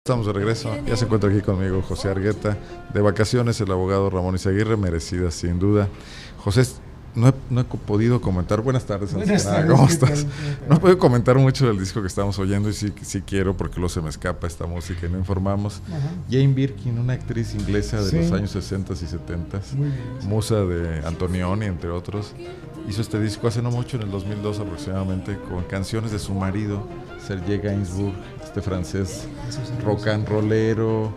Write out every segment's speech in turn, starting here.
Estamos de regreso, ya se encuentra aquí conmigo José Argueta, de vacaciones el abogado Ramón Izaguirre, merecidas sin duda. José, no he podido comentar, buenas tardes, Buenas tardes, ¿cómo ¿qué estás? tal? No he podido comentar mucho del disco que estamos oyendo y sí quiero porque luego se me escapa esta música y no informamos. Ajá. Jane Birkin, una actriz inglesa de Sí. los años 60 y 70, Muy bien. musa de Antonioni, entre otros, hizo este disco hace no mucho, en el 2002 aproximadamente, con canciones de su marido, Serge Gainsbourg, este francés rock and rollero,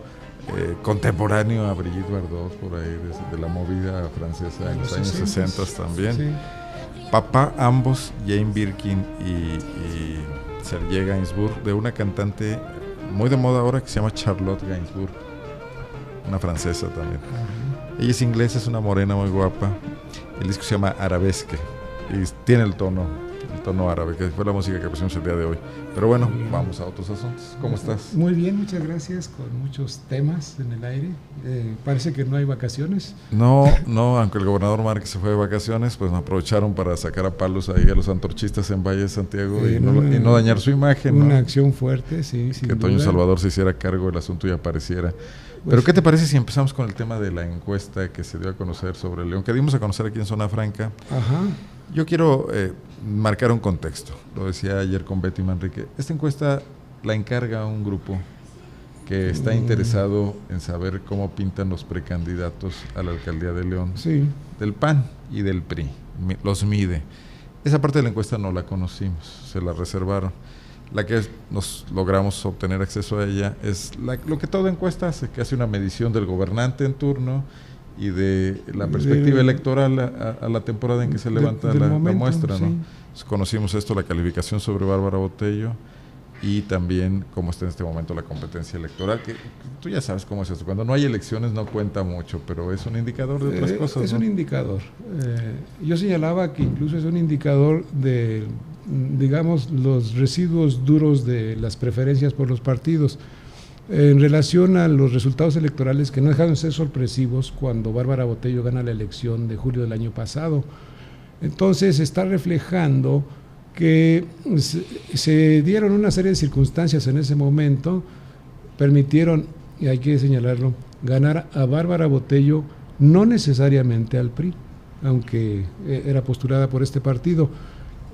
contemporáneo a Brigitte Bardot, por ahí, de la movida francesa en los años 60 también. Sí. Papá, ambos, Jane Birkin y Serge Gainsbourg, de una cantante muy de moda ahora que se llama Charlotte Gainsbourg, una francesa también. Ajá. Ella es inglesa, es una morena muy guapa. El disco se llama Arabesque y tiene el tono árabe, que fue la música que pusimos el día de hoy. Pero bueno, vamos a otros asuntos. ¿Cómo estás? Muy bien, muchas gracias, con muchos temas en el aire. Parece que no hay vacaciones. No, aunque el gobernador Márquez se fue de vacaciones, pues aprovecharon para sacar a palos ahí a los antorchistas en Valle de Santiago y no dañar su imagen. Una ¿no? acción fuerte, sí, sin Que Toño duda. Salvador se hiciera cargo del asunto y apareciera. Pues, Pero ¿qué te parece si empezamos con el tema de la encuesta que se dio a conocer sobre León, que dimos a conocer aquí en Zona Franca? Ajá. Yo quiero marcar un contexto, lo decía ayer con Betty Manrique. Esta encuesta la encarga un grupo que está interesado en saber cómo pintan los precandidatos a la alcaldía de León, Sí. del PAN y del PRI, los mide. Esa parte de la encuesta no la conocimos, se la reservaron. La que nos logramos obtener acceso a ella es lo que toda encuesta hace, que hace una medición del gobernante en turno y de la perspectiva electoral a la temporada en que se levanta la muestra, sí. ¿no? Entonces, conocimos esto, la calificación sobre Bárbara Botello y también cómo está en este momento la competencia electoral, que tú ya sabes cómo es esto, cuando no hay elecciones no cuenta mucho, pero es un indicador de otras cosas, Es ¿no? un indicador. Yo señalaba que incluso es un indicador de, digamos, los residuos duros de las preferencias por los partidos. En relación a los resultados electorales que no dejaron de ser sorpresivos cuando Bárbara Botello gana la elección de julio del año pasado. Entonces está reflejando que se dieron una serie de circunstancias en ese momento, permitieron, y hay que señalarlo, ganar a Bárbara Botello, no necesariamente al PRI, aunque era postulada por este partido.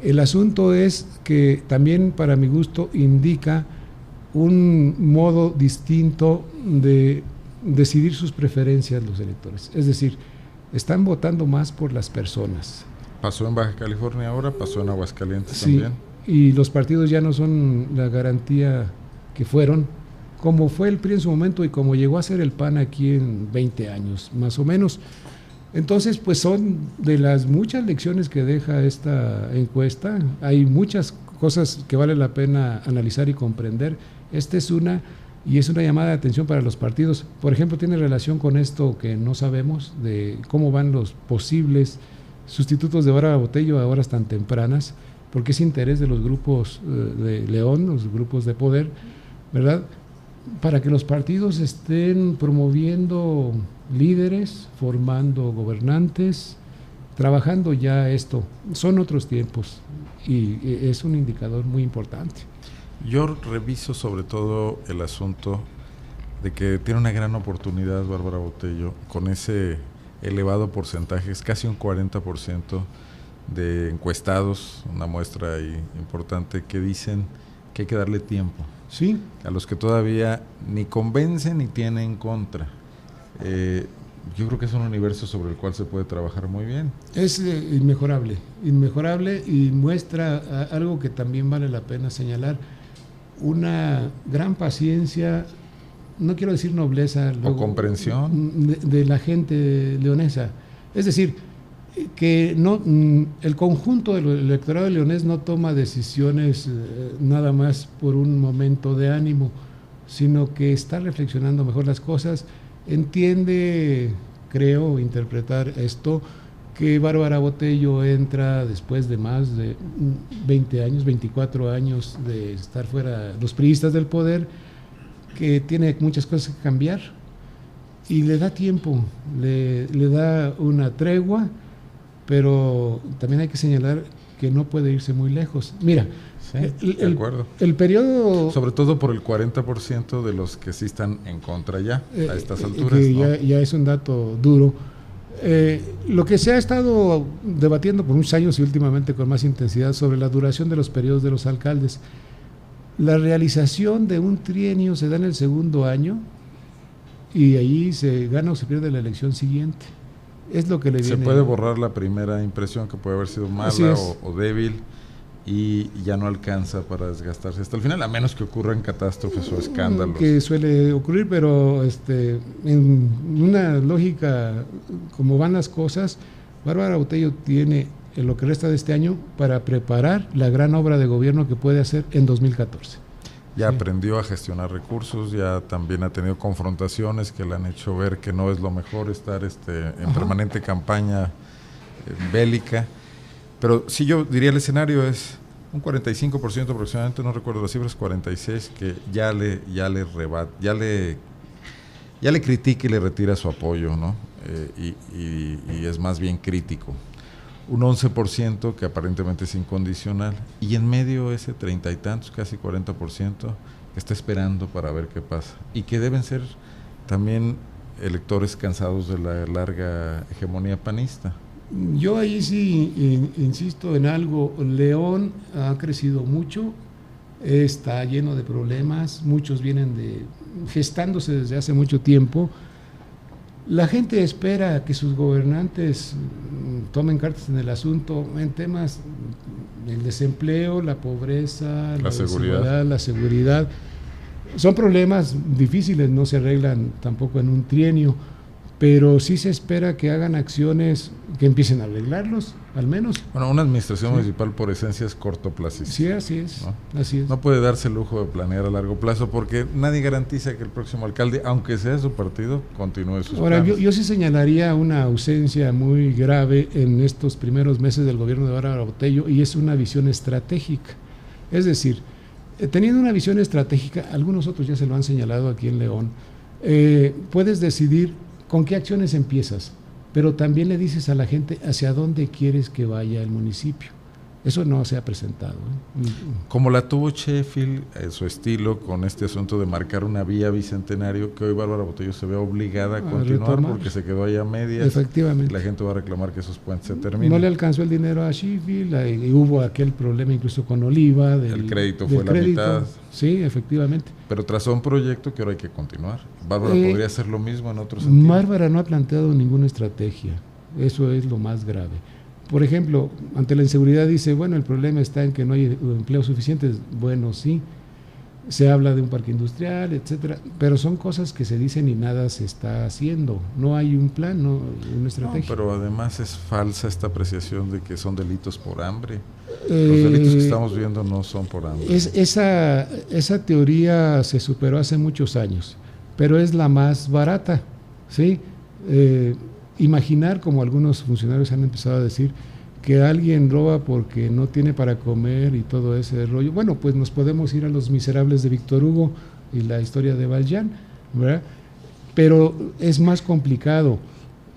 El asunto es que también, para mi gusto, indica un modo distinto de decidir sus preferencias los electores. Es decir, están votando más por las personas. Pasó en Baja California ahora, pasó en Aguascalientes Sí, también. y los partidos ya no son la garantía que fueron, como fue el PRI en su momento y como llegó a ser el PAN aquí en 20 años, más o menos. Entonces, pues son de las muchas lecciones que deja esta encuesta. Hay muchas cosas que vale la pena analizar y comprender. Esta es una, y es una llamada de atención para los partidos. Por ejemplo, tiene relación con esto que no sabemos, de cómo van los posibles sustitutos de Bárbara Botello a horas tan tempranas, porque es interés de los grupos de León, los grupos de poder, ¿verdad?, para que los partidos estén promoviendo líderes, formando gobernantes, trabajando ya esto. Son otros tiempos y es un indicador muy importante. Yo reviso sobre todo el asunto de que tiene una gran oportunidad Bárbara Botello con ese elevado porcentaje, es casi un 40% de encuestados, una muestra ahí importante, que dicen que hay que darle tiempo. Sí. A los que todavía ni convencen ni tienen en contra. Yo creo que es un universo sobre el cual se puede trabajar muy bien. Es inmejorable y muestra algo que también vale la pena señalar, una gran paciencia, no quiero decir nobleza, o comprensión de la gente leonesa. Es decir, que no, el conjunto del electorado leonés no toma decisiones nada más por un momento de ánimo, sino que está reflexionando mejor las cosas, entiende, creo, interpretar esto, que Bárbara Botello entra después de más de 20 años, 24 años de estar fuera, los priistas del poder, que tiene muchas cosas que cambiar y le da tiempo, le da una tregua, pero también hay que señalar que no puede irse muy lejos. Mira, sí, de acuerdo. El periodo... Sobre todo por el 40% de los que sí están en contra ya, a estas alturas. Que ¿no? ya es un dato duro. Lo que se ha estado debatiendo por muchos años y últimamente con más intensidad sobre la duración de los periodos de los alcaldes. La realización de un trienio se da en el segundo año y ahí se gana o se pierde la elección siguiente. Es lo que le viene. Se puede borrar la primera impresión que puede haber sido mala o débil y ya no alcanza para desgastarse hasta el final, a menos que ocurran catástrofes o escándalos. Que suele ocurrir, pero en una lógica como van las cosas, Bárbara Botello tiene en lo que resta de este año para preparar la gran obra de gobierno que puede hacer en 2014. Ya aprendió a gestionar recursos, ya también ha tenido confrontaciones que le han hecho ver que no es lo mejor estar en permanente campaña bélica. Pero sí, yo diría el escenario es un 45% aproximadamente, no recuerdo las cifras, 46%, que ya le critica y le retira su apoyo, ¿no? Y es más bien crítico. Un 11% que aparentemente es incondicional, y en medio ese 30 y tantos, casi 40%, que está esperando para ver qué pasa, y que deben ser también electores cansados de la larga hegemonía panista. Yo ahí sí insisto en algo. León ha crecido mucho, está lleno de problemas, muchos vienen gestándose desde hace mucho tiempo. La gente espera que sus gobernantes tomen cartas en el asunto en temas del desempleo, la pobreza, la seguridad. Son problemas difíciles, no se arreglan tampoco en un trienio, pero sí se espera que hagan acciones que empiecen a arreglarlos, al menos. Bueno, una administración municipal por esencia es cortoplacista. Sí, así es, ¿no? Así es. No puede darse el lujo de planear a largo plazo porque nadie garantiza que el próximo alcalde, aunque sea su partido, continúe sus Ahora, planes. yo sí señalaría una ausencia muy grave en estos primeros meses del gobierno de Bárbara Botello, y es una visión estratégica. Es decir, teniendo una visión estratégica, algunos otros ya se lo han señalado aquí en León, puedes decidir con qué acciones empiezas, pero también le dices a la gente hacia dónde quieres que vaya el municipio. Eso no se ha presentado, ¿eh? Como la tuvo Sheffield, su estilo, con este asunto de marcar una vía bicentenario, que hoy Bárbara Botello se ve obligada a continuar retomar, porque se quedó allá a medias. Efectivamente. La gente va a reclamar que esos puentes se terminen. No le alcanzó el dinero a Sheffield, y hubo aquel problema incluso con Oliva. El crédito fue la mitad. Sí, efectivamente. Pero trazó un proyecto que ahora hay que continuar. Bárbara podría hacer lo mismo en otros sentidos. Bárbara no ha planteado ninguna estrategia. Eso es lo más grave. Por ejemplo, ante la inseguridad dice, bueno, el problema está en que no hay empleos suficientes. Bueno, sí, se habla de un parque industrial, etcétera, pero son cosas que se dicen y nada se está haciendo. No hay un plan, no una estrategia. No, pero además es falsa esta apreciación de que son delitos por hambre. Los delitos que estamos viendo no son por hambre. Esa teoría se superó hace muchos años, pero es la más barata, ¿sí? Imaginar, como algunos funcionarios han empezado a decir, que alguien roba porque no tiene para comer y todo ese rollo. Bueno, pues nos podemos ir a Los Miserables de Víctor Hugo y la historia de Valjean, ¿verdad? Pero es más complicado.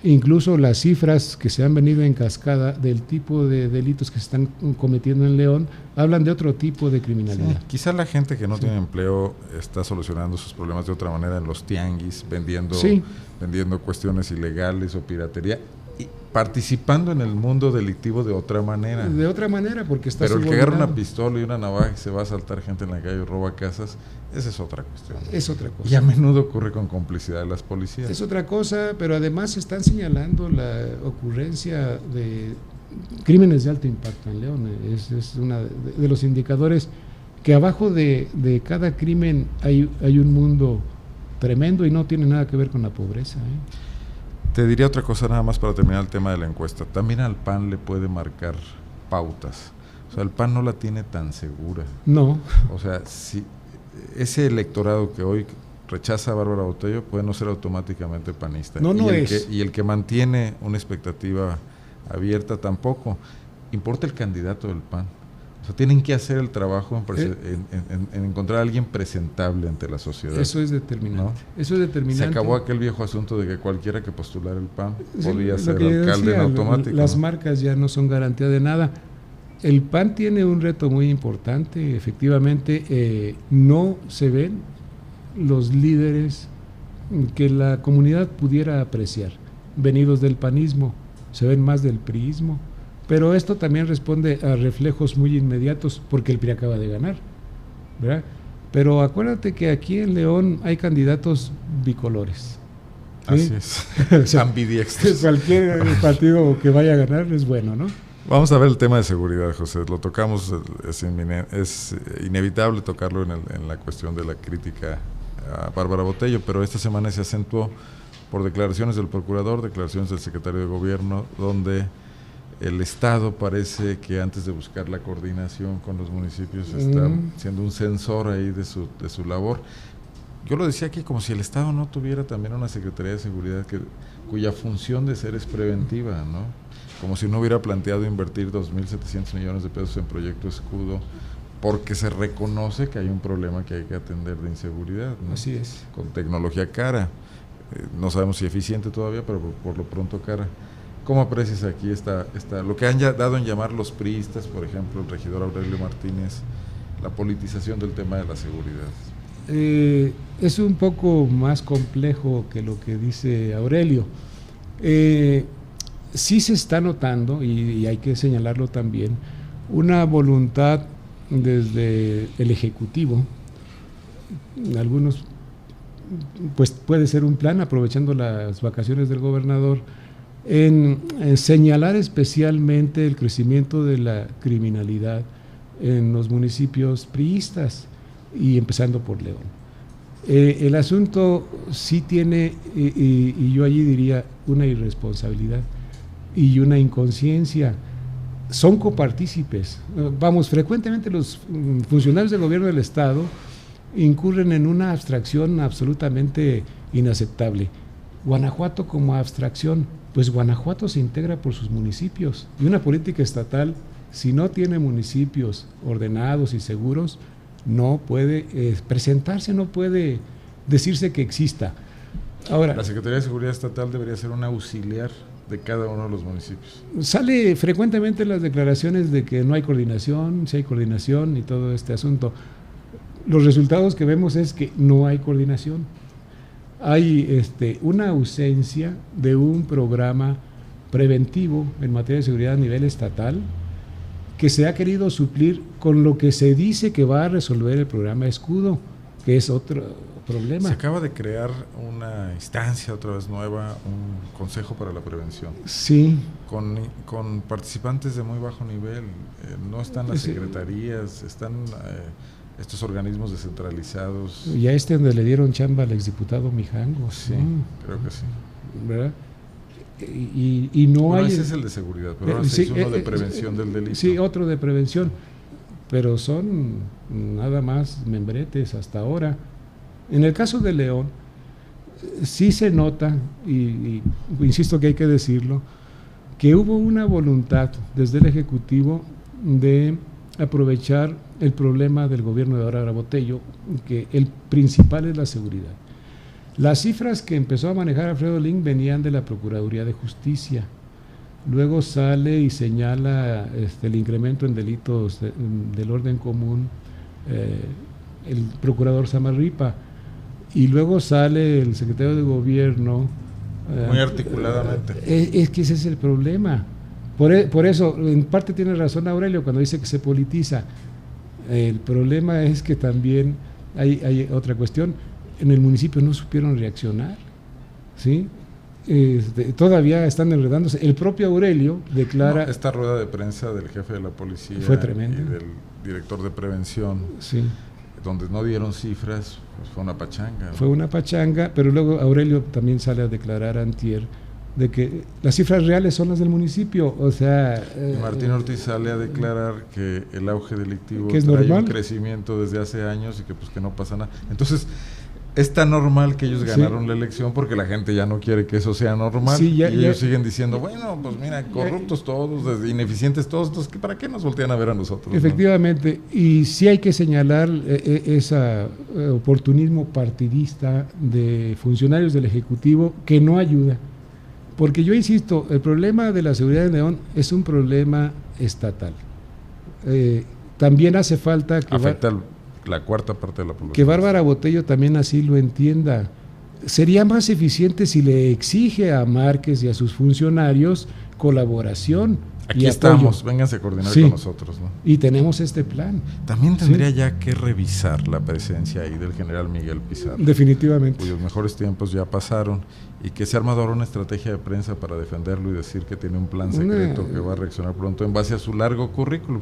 Incluso las cifras que se han venido en cascada del tipo de delitos que se están cometiendo en León hablan de otro tipo de criminalidad. Sí, quizá la gente que no tiene empleo está solucionando sus problemas de otra manera en los tianguis, vendiendo cuestiones ilegales o piratería, y participando en el mundo delictivo de otra manera. De otra manera, porque está Pero el que agarra una pistola y una navaja y se va a asaltar gente en la calle y roba casas, esa es otra cuestión. Es otra cosa. Y a menudo ocurre con complicidad de las policías. Es otra cosa, pero además están señalando la ocurrencia de crímenes de alto impacto en León. Es uno de los indicadores que abajo de cada crimen hay un mundo tremendo y no tiene nada que ver con la pobreza, ¿eh? Te diría otra cosa nada más para terminar el tema de la encuesta. También al PAN le puede marcar pautas. O sea, el PAN no la tiene tan segura. No. O sea, si ese electorado que hoy rechaza a Bárbara Botello puede no ser automáticamente panista. Y el que mantiene una expectativa abierta tampoco. Importa el candidato del PAN. O sea, tienen que hacer el trabajo en encontrar a alguien presentable ante la sociedad. Eso es determinante. ¿No? Eso es determinante. Se acabó aquel viejo asunto de que cualquiera que postulara el PAN podía ser alcalde en automático. Las marcas ya no son garantía de nada. el PAN tiene un reto muy importante, efectivamente, no se ven los líderes que la comunidad pudiera apreciar, venidos del panismo, se ven más del priismo, pero esto también responde a reflejos muy inmediatos, porque el PRI acaba de ganar, ¿verdad? Pero acuérdate que aquí en León hay candidatos bicolores. ¿Sí? Así es, o sea, ambidiestros. Cualquier partido que vaya a ganar es bueno, ¿no? Vamos a ver el tema de seguridad, José. Lo tocamos, es inevitable tocarlo en la cuestión de la crítica a Bárbara Botello, pero esta semana se acentuó por declaraciones del procurador, declaraciones del secretario de gobierno, donde el Estado parece que antes de buscar la coordinación con los municipios está siendo un censor ahí de su labor. Yo lo decía aquí como si el Estado no tuviera también una Secretaría de Seguridad cuya función de ser es preventiva, ¿no? Como si no hubiera planteado invertir 2.700 millones de pesos en Proyecto Escudo, porque se reconoce que hay un problema que hay que atender de inseguridad, ¿no? Así es. Con tecnología cara. No sabemos si eficiente todavía, pero por lo pronto cara. ¿Cómo aprecias aquí lo que han dado en llamar los priistas, por ejemplo, el regidor Aurelio Martínez, la politización del tema de la seguridad? Es un poco más complejo que lo que dice Aurelio. Sí se está notando, y hay que señalarlo también, una voluntad desde el Ejecutivo, algunos, pues puede ser un plan, aprovechando las vacaciones del gobernador, en señalar especialmente el crecimiento de la criminalidad en los municipios priistas, y empezando por León. El asunto sí tiene, y yo allí diría, una irresponsabilidad y una inconsciencia. Son copartícipes. Vamos, frecuentemente los funcionarios del gobierno del Estado incurren en una abstracción absolutamente inaceptable. Guanajuato como abstracción, pues Guanajuato se integra por sus municipios, y una política estatal, si no tiene municipios ordenados y seguros, no puede presentarse, no puede decirse que exista. Ahora, la Secretaría de Seguridad Estatal debería ser un auxiliar de cada uno de los municipios. Sale frecuentemente las declaraciones de que no hay coordinación, si hay coordinación y todo este asunto. Los resultados que vemos es que no hay coordinación. Hay una ausencia de un programa preventivo en materia de seguridad a nivel estatal, que se ha querido suplir con lo que se dice que va a resolver el programa Escudo, que es otro problema. Se acaba de crear una instancia otra vez nueva, un consejo para la prevención. Sí. Con participantes de muy bajo nivel. No están las secretarías, están estos organismos descentralizados. Y a donde le dieron chamba al exdiputado Mijangos. Sí, creo que sí. ¿Verdad? Y no hay. Ese es el de seguridad, pero ahora se hizo uno de prevención del delito. Sí, otro de prevención, pero son nada más membretes hasta ahora. En el caso de León, sí se nota, y insisto que hay que decirlo, que hubo una voluntad desde el Ejecutivo de aprovechar el problema del gobierno de Bárbara Botello, que el principal es la seguridad. Las cifras que empezó a manejar Alfredo Link venían de la Procuraduría de Justicia. Luego sale y señala el incremento en delitos del orden común el procurador Samarripa. Y luego sale el secretario de Gobierno. Muy articuladamente. Es que ese es el problema. Por eso, en parte tiene razón Aurelio cuando dice que se politiza. El problema es que también hay otra cuestión. En el municipio no supieron reaccionar, ¿sí? Todavía están enredándose. El propio Aurelio declara... No, esta rueda de prensa del jefe de la policía fue tremenda, y del director de prevención, sí, donde no dieron cifras, pues fue una pachanga, ¿no? Fue una pachanga, pero luego Aurelio también sale a declarar antier de que las cifras reales son las del municipio, o sea... y Martín Ortiz sale a declarar que el auge delictivo que es trae normal, un crecimiento desde hace años y que pues que no pasa nada. Entonces... es tan normal que ellos ganaron la elección porque la gente ya no quiere que eso sea normal, sí, y ellos siguen diciendo, bueno, pues mira, corruptos todos, ineficientes todos, entonces ¿para qué nos voltean a ver a nosotros? Efectivamente, ¿no? Y sí hay que señalar ese oportunismo partidista de funcionarios del Ejecutivo que no ayuda, porque yo insisto, el problema de la seguridad de León es un problema estatal, también hace falta que... Afecta la cuarta parte de la población. Que Bárbara Botello también así lo entienda. Sería más eficiente si le exige a Márquez y a sus funcionarios colaboración. Aquí estamos, vénganse a coordinar con nosotros, ¿no? Y tenemos este plan. También tendría ya que revisar la presencia ahí del general Miguel Pizarro. Definitivamente. Cuyos mejores tiempos ya pasaron y que se ha armado ahora una estrategia de prensa para defenderlo y decir que tiene un plan secreto que va a reaccionar pronto en base a su largo currículum.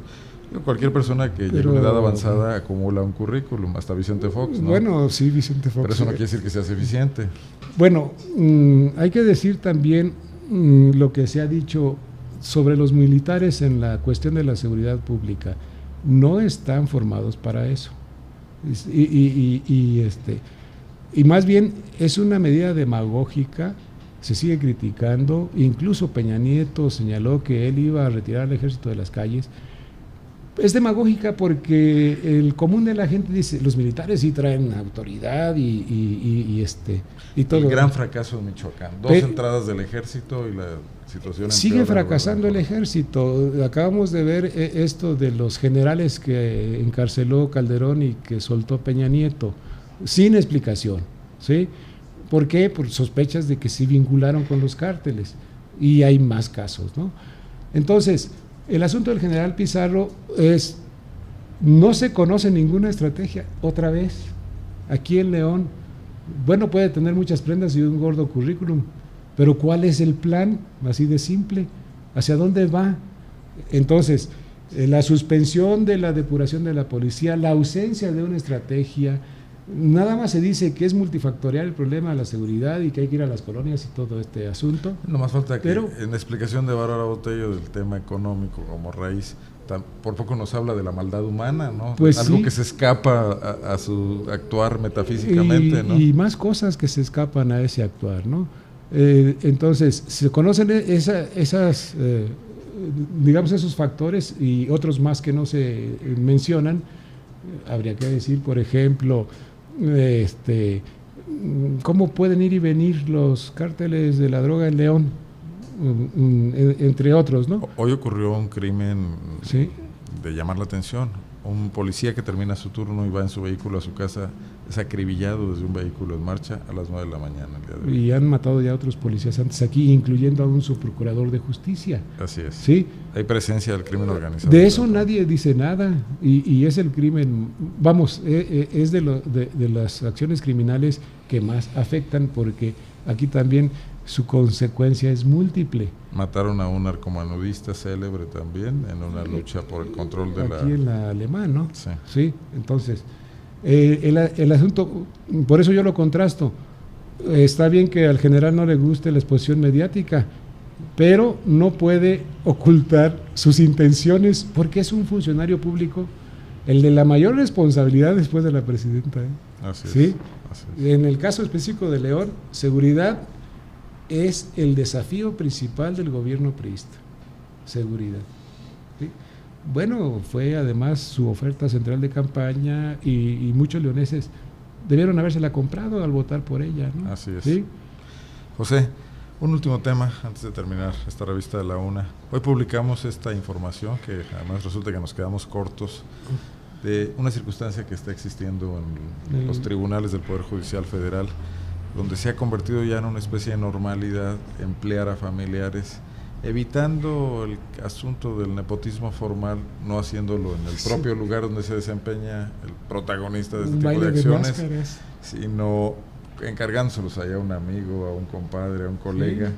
Cualquier persona que llegue a una edad avanzada acumula un currículum, hasta Vicente Fox, ¿no? Bueno, sí, Vicente Fox. Pero eso no quiere decir que seas eficiente. Bueno, hay que decir también lo que se ha dicho sobre los militares en la cuestión de la seguridad pública. No están formados para eso. Y más bien es una medida demagógica, se sigue criticando, incluso Peña Nieto señaló que él iba a retirar al ejército de las calles. Es demagógica porque el común de la gente dice, los militares sí traen autoridad y todo. El gran fracaso de Michoacán, dos entradas del ejército y la situación sigue fracasando el ejército. Acabamos de ver esto de los generales que encarceló Calderón y que soltó Peña Nieto, sin explicación, ¿sí? ¿Por qué? Por sospechas de que se vincularon con los cárteles, y hay más casos, ¿no? Entonces, el asunto del general Pizarro es, no se conoce ninguna estrategia, otra vez, aquí en León. Bueno, puede tener muchas prendas y un gordo currículum, pero ¿cuál es el plan? Así de simple, ¿hacia dónde va? Entonces, la suspensión de la depuración de la policía, la ausencia de una estrategia, nada más se dice que es multifactorial el problema de la seguridad y que hay que ir a las colonias y todo este asunto. No más falta que en la explicación de Bárbara Botello del tema económico como raíz, por poco nos habla de la maldad humana, ¿no? Pues algo sí, que se escapa a su actuar metafísicamente, ¿no? Y más cosas que se escapan a ese actuar, ¿no? Entonces, se conocen digamos, esos factores y otros más que no se mencionan. Habría que decir, por ejemplo, cómo pueden ir y venir los cárteles de la droga en León, entre otros, ¿no? Hoy ocurrió un crimen, ¿sí?, de llamar la atención. Un policía que termina su turno y va en su vehículo a su casa es acribillado desde un vehículo en marcha a las 9 de la mañana el día de hoy. Y han matado ya a otros policías antes aquí, incluyendo a un subprocurador de justicia. Así es. ¿Sí? Hay presencia del crimen organizado. De eso nadie dice nada, y es el crimen, vamos, es de las acciones criminales que más afectan, porque aquí también su consecuencia es múltiple. Mataron a un narcomanudista célebre también en una lucha por el control de aquí en la Alemán, ¿no? Sí. Sí, entonces, el asunto, por eso yo lo contrasto. Está bien que al general no le guste la exposición mediática, pero no puede ocultar sus intenciones porque es un funcionario público, el de la mayor responsabilidad después de la presidenta, ¿eh? Así ¿sí? es, así es. En el caso específico de León, seguridad es el desafío principal del gobierno priista, seguridad, ¿sí? Bueno, fue además su oferta central de campaña y muchos leoneses debieron habérsela comprado al votar por ella, ¿no? Así es. ¿Sí? José, un último tema antes de terminar esta revista de la UNA. Hoy publicamos esta información que además resulta que nos quedamos cortos de una circunstancia que está existiendo en los tribunales del Poder Judicial Federal, donde se ha convertido ya en una especie de normalidad emplear a familiares, evitando el asunto del nepotismo formal, no haciéndolo en el propio lugar donde se desempeña el protagonista de este tipo de acciones, sino encargándoselos allá a un amigo, a un compadre, a un colega. Sí.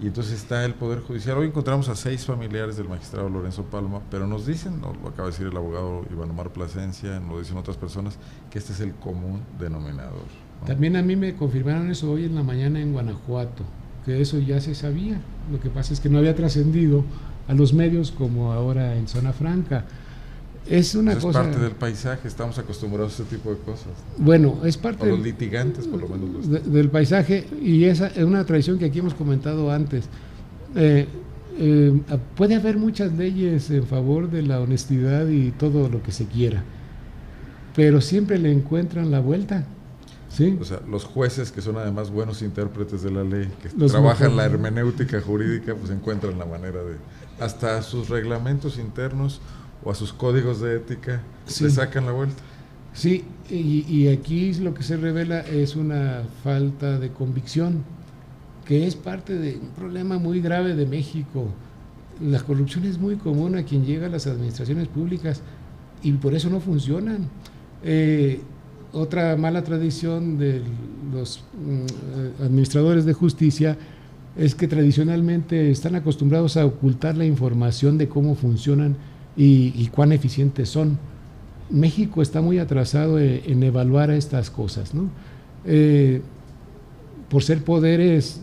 Y entonces está el Poder Judicial. Hoy encontramos a 6 familiares del magistrado Lorenzo Palma, pero nos dicen, nos lo acaba de decir el abogado Iván Omar Plasencia, nos lo dicen otras personas, que este es el común denominador, ¿no? También a mí me confirmaron eso hoy en la mañana en Guanajuato, que eso ya se sabía. Lo que pasa es que no había trascendido a los medios como ahora en Zona Franca. Es una cosa... Es parte del paisaje, estamos acostumbrados a ese tipo de cosas. Bueno, es parte... O los litigantes, por lo menos. Del paisaje, y esa es una tradición que aquí hemos comentado antes. Puede haber muchas leyes en favor de la honestidad y todo lo que se quiera, pero siempre le encuentran la vuelta. ¿Sí? O sea, los jueces, que son además buenos intérpretes de la ley, que trabajan la hermenéutica jurídica, pues encuentran la manera de, hasta sus reglamentos internos o a sus códigos de ética, sí, le sacan la vuelta. Sí, y aquí lo que se revela es una falta de convicción, que es parte de un problema muy grave de México. La corrupción es muy común a quien llega a las administraciones públicas y por eso no funcionan. Otra mala tradición de los administradores de justicia es que tradicionalmente están acostumbrados a ocultar la información de cómo funcionan y cuán eficientes son. México está muy atrasado en evaluar estas cosas, ¿no? Por ser poderes,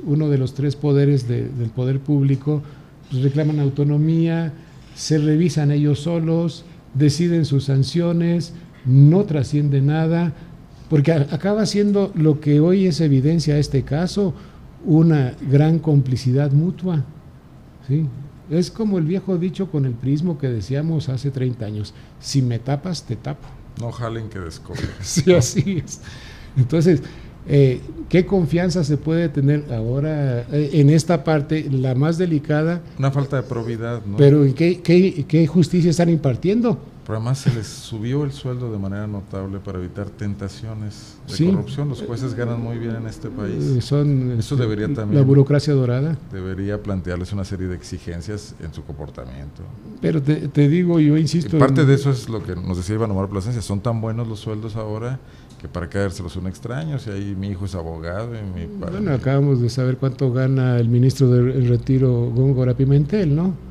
uno de los 3 poderes del poder público, pues reclaman autonomía, se revisan ellos solos, deciden sus sanciones, no trasciende nada, porque acaba siendo lo que hoy es evidencia a este caso, una gran complicidad mutua, ¿sí? Es como el viejo dicho con el prismo que decíamos hace 30 años, si me tapas, te tapo. No jalen que descubren. Sí, así es. Entonces, ¿qué confianza se puede tener ahora en esta parte, la más delicada? Una falta de probidad, ¿no? Pero ¿qué justicia están impartiendo? Pero además se les subió el sueldo de manera notable para evitar tentaciones de Sí. Corrupción. Los jueces ganan muy bien en este país. Eso debería también... La burocracia dorada. Debería plantearles una serie de exigencias en su comportamiento. Pero te digo, yo insisto... Y parte de eso es lo que nos decía Iván Omar Plasencia. Son tan buenos los sueldos ahora que para caérselos son extraños. Y ahí mi hijo es abogado y mi padre... Bueno, acabamos de saber cuánto gana el ministro del Retiro, Góngora Pimentel, ¿no?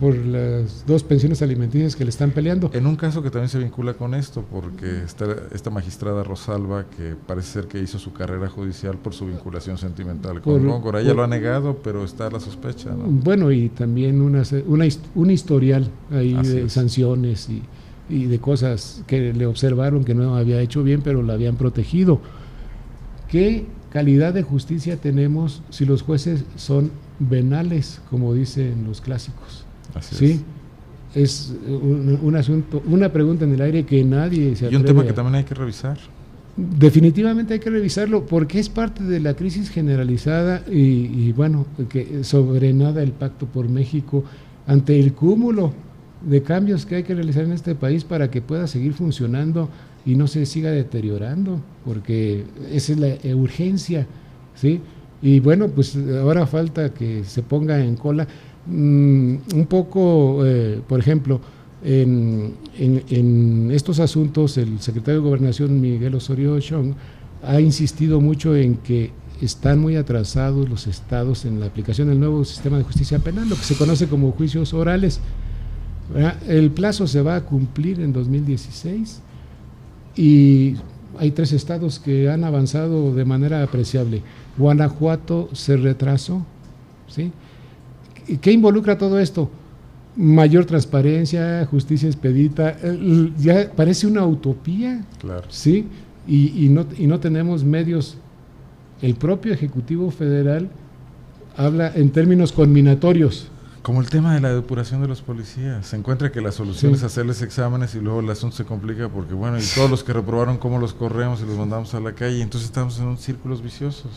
Por las 2 pensiones alimenticias que le están peleando. En un caso que también se vincula con esto, porque está esta magistrada Rosalba, que parece ser que hizo su carrera judicial por su vinculación sentimental con Góngora. Ella lo ha negado, pero está la sospecha, ¿no? Bueno, y también un historial ahí así de sanciones y de cosas que le observaron que no había hecho bien, pero la habían protegido. ¿Qué calidad de justicia tenemos si los jueces son venales, como dicen los clásicos? Así ¿sí? Es un asunto, una pregunta en el aire que nadie se atreve. Y un tema que también hay que revisar. Definitivamente hay que revisarlo porque es parte de la crisis generalizada y bueno, que sobrenada el Pacto por México ante el cúmulo de cambios que hay que realizar en este país para que pueda seguir funcionando y no se siga deteriorando, porque esa es la urgencia, ¿sí? Y bueno, pues ahora falta que se ponga en cola un poco, por ejemplo, en estos asuntos el secretario de Gobernación Miguel Osorio Chong ha insistido mucho en que están muy atrasados los estados en la aplicación del nuevo sistema de justicia penal, lo que se conoce como juicios orales, ¿verdad? El plazo se va a cumplir en 2016 y hay 3 estados que han avanzado de manera apreciable. Guanajuato se retrasó, ¿sí? ¿Qué involucra todo esto? Mayor transparencia, justicia expedita, ya parece una utopía, claro. ¿sí? Y no tenemos medios. El propio Ejecutivo Federal habla en términos combinatorios. Como el tema de la depuración de los policías. Se encuentra que la solución es hacerles exámenes y luego el asunto se complica porque, bueno, y todos los que reprobaron, ¿cómo los corremos y los mandamos a la calle? Entonces estamos en círculos viciosos.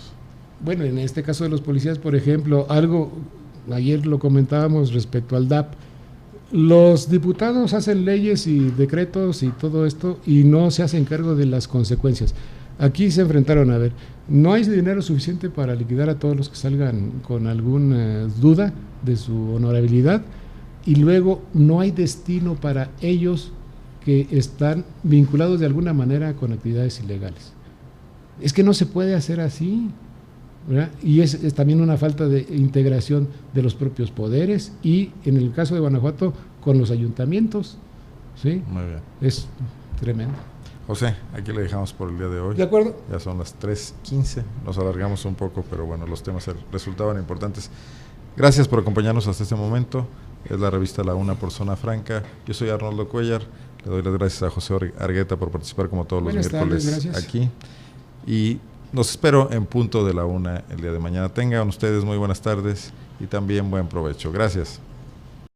Bueno, en este caso de los policías, por ejemplo, ayer lo comentábamos respecto al DAP, los diputados hacen leyes y decretos y todo esto y no se hacen cargo de las consecuencias. Aquí se enfrentaron a ver, no hay dinero suficiente para liquidar a todos los que salgan con alguna duda de su honorabilidad y luego no hay destino para ellos que están vinculados de alguna manera con actividades ilegales. Es que no se puede hacer así, ¿verdad? Y es también una falta de integración de los propios poderes y en el caso de Guanajuato con los ayuntamientos, ¿sí? Muy bien. Es tremendo. José, aquí le dejamos por el día de hoy. De acuerdo. Ya son las 3:15, nos alargamos un poco, pero bueno, los temas resultaban importantes. Gracias por acompañarnos hasta este momento. Es la revista La Una por Zona Franca. Yo soy Arnoldo Cuellar. Le doy las gracias a José Argueta por participar como todos los miércoles aquí. Y los espero en punto de la 1 el día de mañana. Tengan ustedes muy buenas tardes y también buen provecho. Gracias.